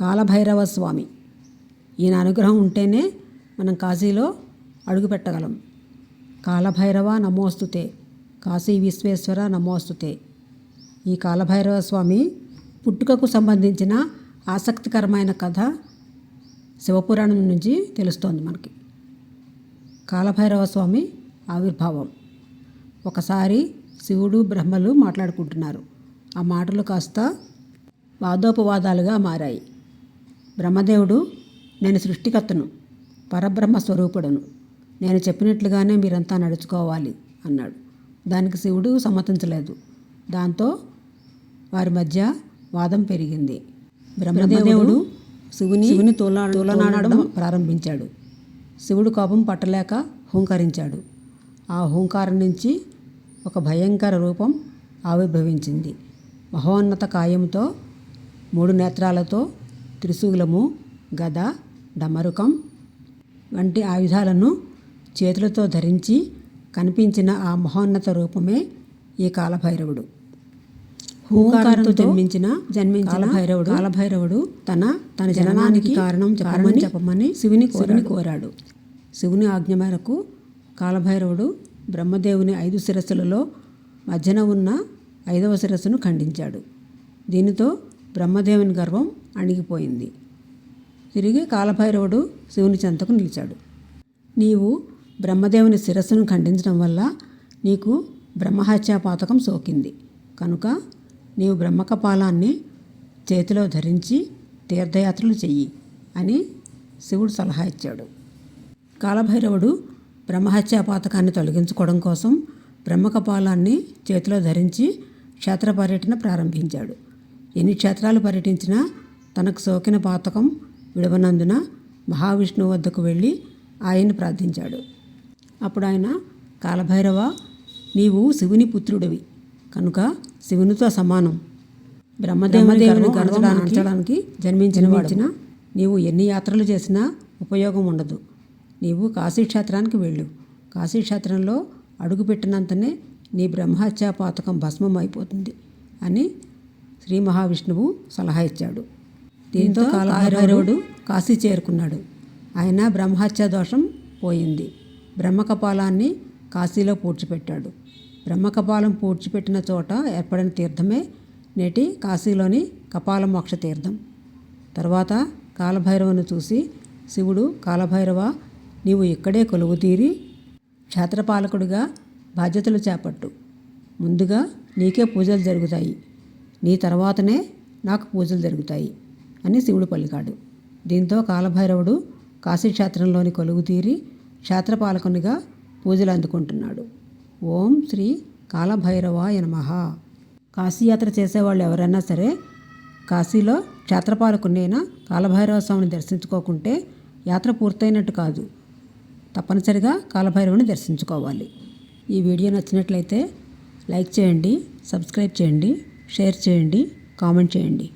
కాలభైరవ స్వామి. ఈయన అనుగ్రహం ఉంటేనే మనం కాశీలో అడుగు పెట్టగలం. కాలభైరవ నమోస్తుతే, కాశీ విశ్వేశ్వర నమోస్తుతే. ఈ కాలభైరవ స్వామి పుట్టుకకు సంబంధించిన ఆసక్తికరమైన కథ శివపురాణం నుంచి తెలుస్తోంది మనకి. కాలభైరవ స్వామి ఆవిర్భావం. ఒకసారి శివుడు బ్రహ్మలు మాట్లాడుకుంటున్నారు. ఆ మాటలు కాస్త వాదోపవాదాలుగా మారాయి. బ్రహ్మదేవుడు, నేను సృష్టికర్తను, పరబ్రహ్మ స్వరూపుడను, నేను చెప్పినట్లుగానే మీరంతా నడుచుకోవాలి అన్నాడు. దానికి శివుడు సమ్మతించలేదు. దాంతో వారి మధ్య వాదం పెరిగింది. బ్రహ్మదేవుడు శివుని తోలనాడడం ప్రారంభించాడు. శివుడు కోపం పట్టలేక హూంకరించాడు. ఆ హూంకారం నుంచి ఒక భయంకర రూపం ఆవిర్భవించింది. మహోన్నత కాయంతో, 3 నేత్రాలతో, త్రిశూలము, గద, డమరుకం వంటి ఆయుధాలను చేతులతో ధరించి కనిపించిన ఆ మహోన్నత రూపమే ఈ కాలభైరవుడు. హూంకారంతో జన్మించిన కాలభైరవుడు తన జననానికి కారణం చెప్పమని శివుని కోరాడు. శివుని ఆజ్ఞ మేరకు కాలభైరవుడు బ్రహ్మదేవుని 5 శిరస్సులలో మధ్యన ఉన్న 5వ శిరస్సును ఖండించాడు. దీనితో బ్రహ్మదేవుని గర్వం అణిగిపోయింది. తిరిగి కాలభైరవుడు శివుని చెంతకు నిలిచాడు. నీవు బ్రహ్మదేవుని శిరస్సును ఖండించడం వల్ల నీకు బ్రహ్మహత్యా పాతకం సోకింది కనుక నీవు బ్రహ్మకపాలాన్ని చేతిలో ధరించి తీర్థయాత్రలు చెయ్యి అని శివుడు సలహా ఇచ్చాడు. కాలభైరవుడు బ్రహ్మహత్యా పాతకాన్ని తొలగించుకోవడం కోసం బ్రహ్మకపాలాన్ని చేతిలో ధరించి క్షేత్ర పర్యటన ప్రారంభించాడు. ఎన్ని క్షేత్రాలు పర్యటించినా తనకు సోకిన పాతకం విడవనందున మహావిష్ణువు వద్దకు వెళ్ళి ఆయన్ని ప్రార్థించాడు. అప్పుడు ఆయన, కాలభైరవ, నీవు శివుని పుత్రుడివి కనుక శివునితో సమానం. బ్రహ్మదేవుని గర్వించడానికి జన్మించిన నీవు ఎన్ని యాత్రలు చేసినా ఉపయోగం ఉండదు. నీవు కాశీక్షేత్రానికి వెళ్ళు. కాశీక్షేత్రంలో అడుగుపెట్టినంతనే నీ బ్రహ్మహత్యా పాతకం భస్మం అయిపోతుంది అని శ్రీ మహావిష్ణువు సలహా ఇచ్చాడు. దీంతో కాలభైరవుడు కాశీ చేరుకున్నాడు. ఆయన బ్రహ్మహత్యా దోషం పోయింది. బ్రహ్మకపాలాన్ని కాశీలో పూడ్చిపెట్టాడు. బ్రహ్మకపాలం పూడ్చిపెట్టిన చోట ఏర్పడిన తీర్థమే నేటి కాశీలోని కపాల మోక్ష తీర్థం. తర్వాత కాలభైరవుని చూసి శివుడు, కాలభైరవ, నీవు ఇక్కడే కొలువుతీరి క్షేత్రపాలకుడిగా బాధ్యతలు చేపట్టు. ముందుగా నీకే పూజలు జరుగుతాయి, నీ తర్వాతనే నాకు పూజలు జరుగుతాయి అని శివుడు పలికాడు. దీంతో కాలభైరవుడు కాశీక్షేత్రంలోని కొలువుతీరి క్షేత్రపాలకునిగా పూజలు అందుకుంటున్నాడు. ఓం శ్రీ కాలభైరవాయ నమః. కాశీయాత్ర చేసేవాళ్ళు ఎవరైనా సరే కాశీలో క్షేత్రపాలకునైనా కాలభైరవ స్వామిని దర్శించుకోకుంటే యాత్ర పూర్తయినట్టు కాదు. తప్పనిసరిగా కాలభైరవుని దర్శించుకోవాలి. ఈ వీడియో నచ్చినట్లయితే లైక్ చేయండి, సబ్స్క్రైబ్ చేయండి, షేర్ చేయండి, కామెంట్ చేయండి.